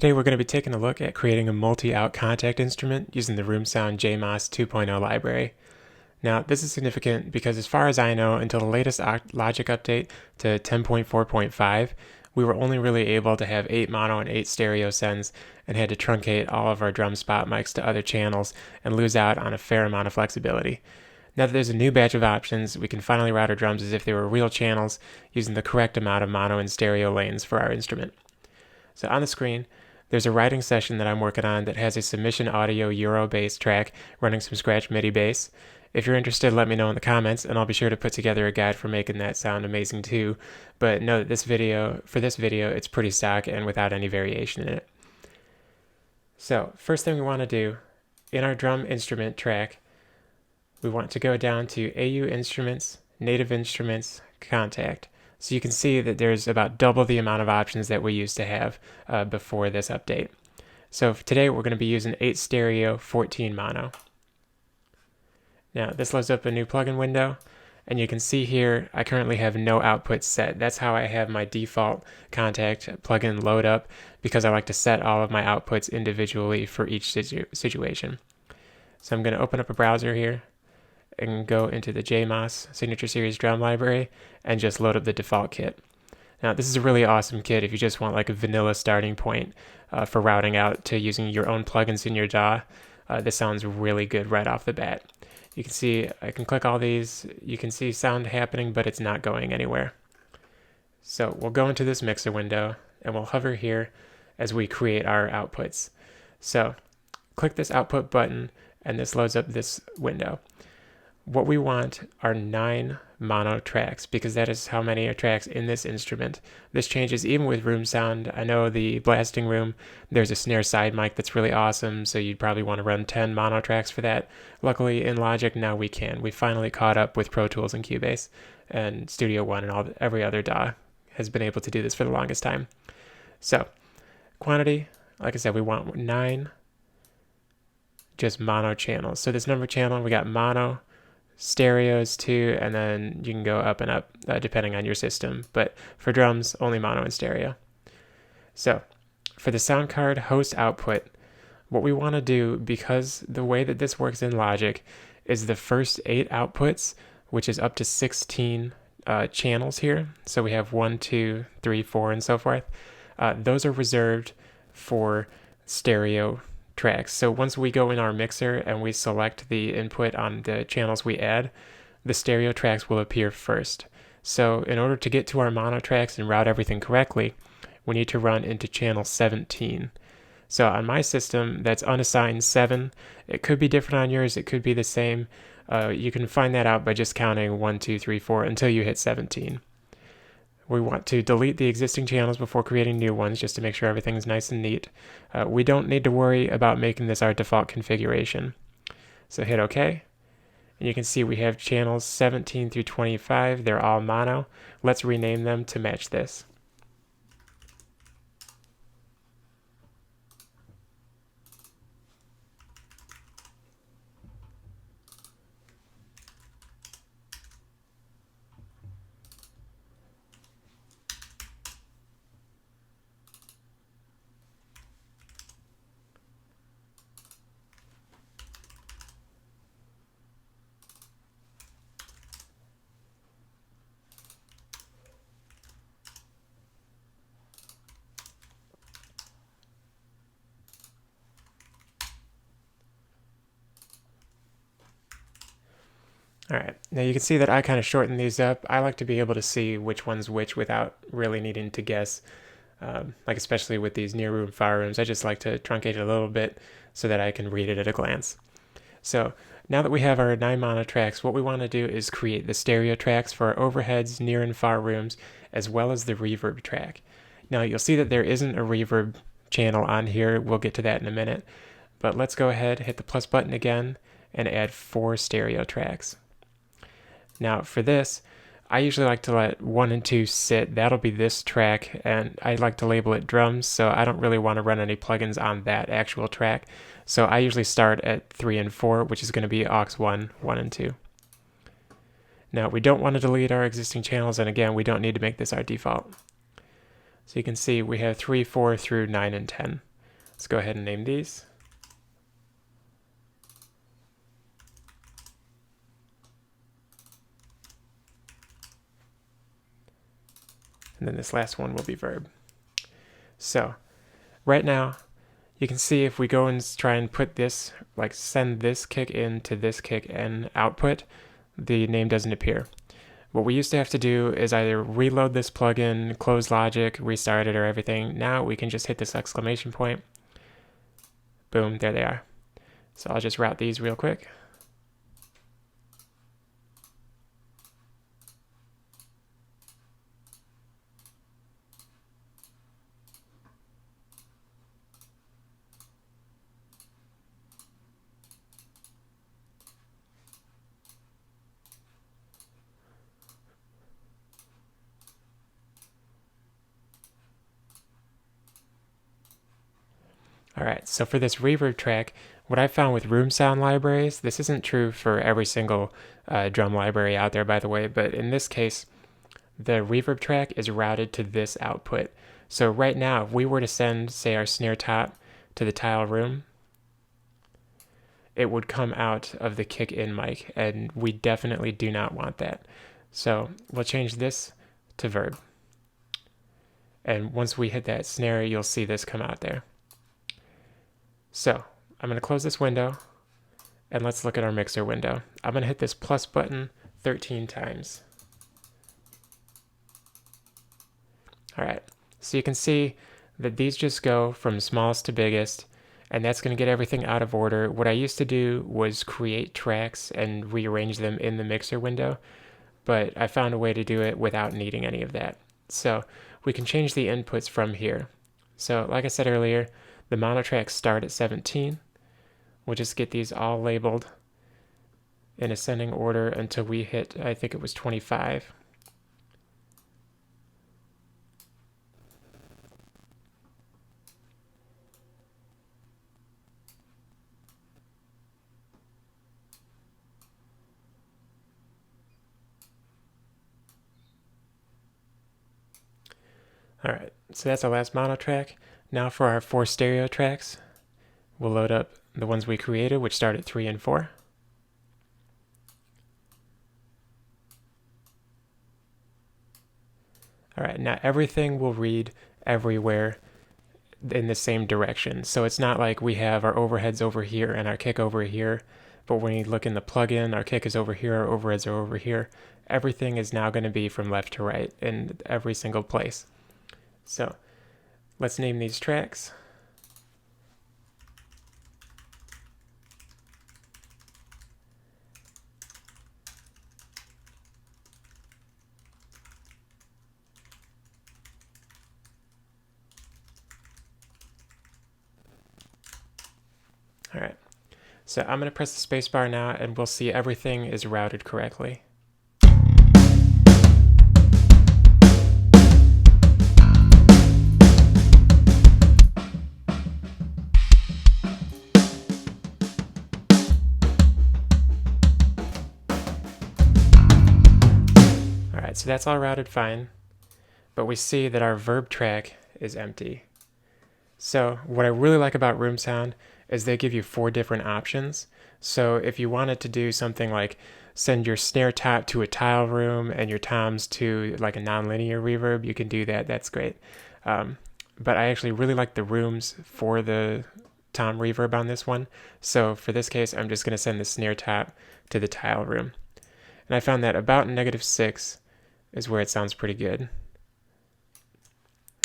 Today we're going to be taking a look at creating a multi-out Kontakt instrument using the Room Sound JMOS 2.0 library. Now this is significant because as far as I know, until the latest Logic update to 10.4.5, we were only really able to have 8 mono and 8 stereo sends and had to truncate all of our drum spot mics to other channels and lose out on a fair amount of flexibility. Now that there's a new batch of options, we can finally route our drums as if they were real channels using the correct amount of mono and stereo lanes for our instrument. So on the screen, there's a writing session that I'm working on that has a submission audio Euro bass track running some scratch MIDI bass. If you're interested, let me know in the comments, and I'll be sure to put together a guide for making that sound amazing too. But know that for this video, it's pretty stock and without any variation in it. So first thing we want to do, in our drum instrument track, we want to go down to AU Instruments, Native Instruments, Kontakt. So you can see that there's about double the amount of options that we used to have before this update. So today we're going to be using 8 stereo, 14 mono. Now this loads up a new plugin window, and you can see here I currently have no output set. That's how I have my default Kontakt plugin load up, because I like to set all of my outputs individually for each situation. So I'm going to open up a browser here and go into the JMOS Signature Series drum library and just load up the default kit. Now this is a really awesome kit if you just want like a vanilla starting point for routing out to using your own plugins in your DAW. This sounds really good right off the bat. You can see I can click all these, you can see sound happening, but it's not going anywhere. So we'll go into this mixer window and we'll hover here as we create our outputs. So click this output button and this loads up this window. What we want are 9 mono tracks, because that is how many are tracks in this instrument. This changes even with room sound. I know the blasting room, there's a snare side mic that's really awesome, so you'd probably want to run 10 mono tracks for that. Luckily in Logic now we can. We finally caught up with Pro Tools and Cubase, and Studio One and every other DAW has been able to do this for the longest time. So quantity, like I said, we want 9 just mono channels. So this number channel, we got mono, stereos too, and then you can go up and up depending on your system, but for drums only mono and stereo. So for the sound card host output, what we want to do, because the way that this works in Logic is the first 8 outputs, which is up to 16 channels here, so we have 1, 2, 3, 4 and so forth, those are reserved for stereo tracks. So once we go in our mixer and we select the input on the channels we add, the stereo tracks will appear first. So in order to get to our mono tracks and route everything correctly, we need to run into channel 17. So on my system, that's unassigned 7. It could be different on yours, it could be the same. You can find that out by just counting 1, 2, 3, 4 until you hit 17. We want to delete the existing channels before creating new ones, just to make sure everything's nice and neat. We don't need to worry about making this our default configuration. So hit OK. And you can see we have channels 17 through 25. They're all mono. Let's rename them to match this. Alright, now you can see that I kind of shortened these up. I like to be able to see which one's which without really needing to guess. Like especially with these near room, far rooms, I just like to truncate it a little bit so that I can read it at a glance. So now that we have our 9 mono tracks, what we want to do is create the stereo tracks for our overheads, near and far rooms, as well as the reverb track. Now you'll see that there isn't a reverb channel on here. We'll get to that in a minute. But let's go ahead, hit the plus button again, and add 4 stereo tracks. Now for this, I usually like to let 1 and 2 sit. That'll be this track, and I like to label it drums, so I don't really want to run any plugins on that actual track. So I usually start at 3 and 4, which is going to be aux 1, 1 and 2. Now we don't want to delete our existing channels, and again, we don't need to make this our default. So you can see we have 3, 4 through 9 and 10. Let's go ahead and name these. And then this last one will be verb. So right now, you can see if we go and try and put this, like send this kick in to this kick and output, the name doesn't appear. What we used to have to do is either reload this plugin, close logic, restart it or everything. Now we can just hit this exclamation point. Boom, there they are. So I'll just route these real quick. Alright, so for this reverb track, what I found with room sound libraries, this isn't true for every single drum library out there, by the way, but in this case, the reverb track is routed to this output. So right now, if we were to send, say, our snare top to the tile room, it would come out of the kick in mic, and we definitely do not want that. So we'll change this to verb. And once we hit that snare, you'll see this come out there. So I'm going to close this window, and let's look at our mixer window. I'm going to hit this plus button 13 times. All right, so you can see that these just go from smallest to biggest, and that's going to get everything out of order. What I used to do was create tracks and rearrange them in the mixer window, but I found a way to do it without needing any of that. So we can change the inputs from here. So like I said earlier, the mono tracks start at 17. We'll just get these all labeled in ascending order until we hit, I think it was 25. Alright, so that's our last mono track. Now for our 4 stereo tracks, we'll load up the ones we created, which start at 3 and 4. Alright, now everything will read everywhere in the same direction. So it's not like we have our overheads over here and our kick over here, but when you look in the plugin, our kick is over here, our overheads are over here. Everything is now going to be from left to right in every single place. So let's name these tracks. All right, so I'm going to press the spacebar now and we'll see everything is routed correctly. Alright, so that's all routed fine, but we see that our verb track is empty. So what I really like about room sound is they give you 4 different options. So if you wanted to do something like send your snare top to a tile room and your toms to like a nonlinear reverb, you can do that. That's great. But I actually really like the rooms for the tom reverb on this one. So for this case, I'm just going to send the snare top to the tile room. And I found that about -6 is where it sounds pretty good.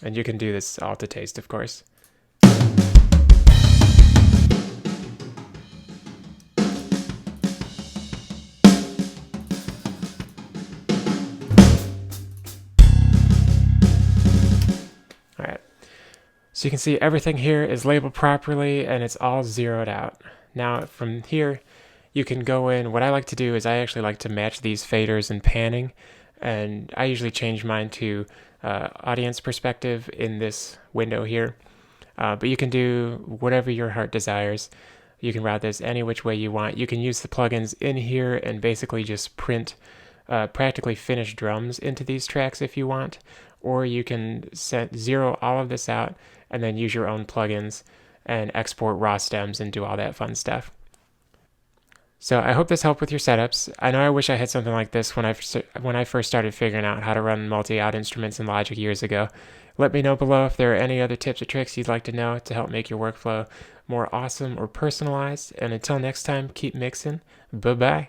And you can do this all to taste, of course. Alright, so you can see everything here is labeled properly and it's all zeroed out. Now from here, you can go in. What I like to do is I actually like to match these faders and panning, and I usually change mine to audience perspective in this window here. But you can do whatever your heart desires. You can route this any which way you want. You can use the plugins in here and basically just print practically finished drums into these tracks if you want, or you can zero all of this out and then use your own plugins and export raw stems and do all that fun stuff. So I hope this helped with your setups. I know I wish I had something like this when I first started figuring out how to run multi-out instruments in Logic years ago. Let me know below if there are any other tips or tricks you'd like to know to help make your workflow more awesome or personalized. And until next time, keep mixing. Bye-bye.